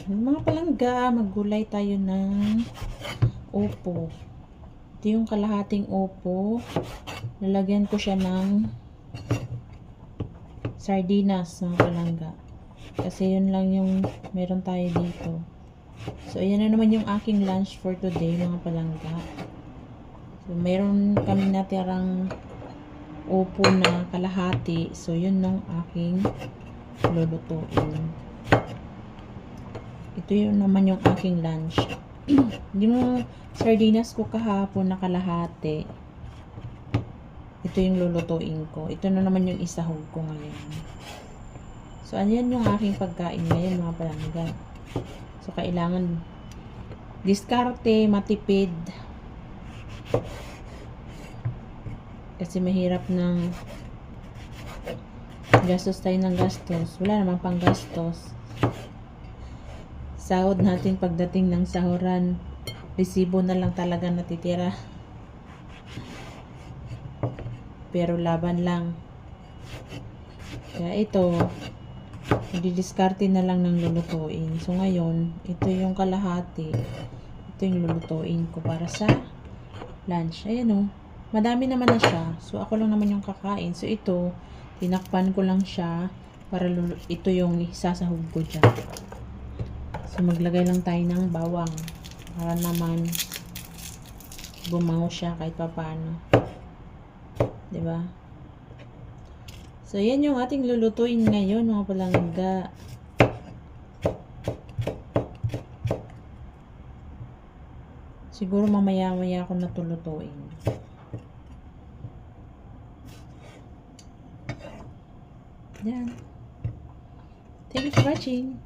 Mga palangga, maggulay tayo ng upo. Ito yung kalahating upo. Lalagyan ko siya ng sardinas, mga palangga. Kasi yun lang yung meron tayo dito. So, ayan na naman yung aking lunch for today, mga palangga. So, meron kami natirang upo na kalahati. So, yun nung aking lulutuin. Ito yun naman yung aking lunch. Yung sardinas ko kahapon na kalahati. Ito yung lulutuin ko. Ito na naman yung isahog ko ngayon. So, ayan yung aking pagkain ngayon, mga palangga. So, kailangan diskarte, matipid. Kasi mahirap ng gastos tayo ng gastos. Wala namang pang gastos. Sahod natin pagdating ng sahuran, resibo na lang talaga natitira. Pero laban lang. Kaya ito, didiskarte na lang ng lulutuin. So ngayon, ito yung kalahati. Ito yung lulutuin ko para sa lunch. Ayan o. Madami naman na siya. So ako lang naman yung kakain. So ito, tinakpan ko lang siya para ito yung isasahog ko dyan. So maglagay lang tayo ng bawang para naman bumango siya kahit papaano. Diba? So yan yung ating lulutuin ngayon, mga palangga. Siguro mamaya-maya ako natulutuin. Yan. Thank you for watching.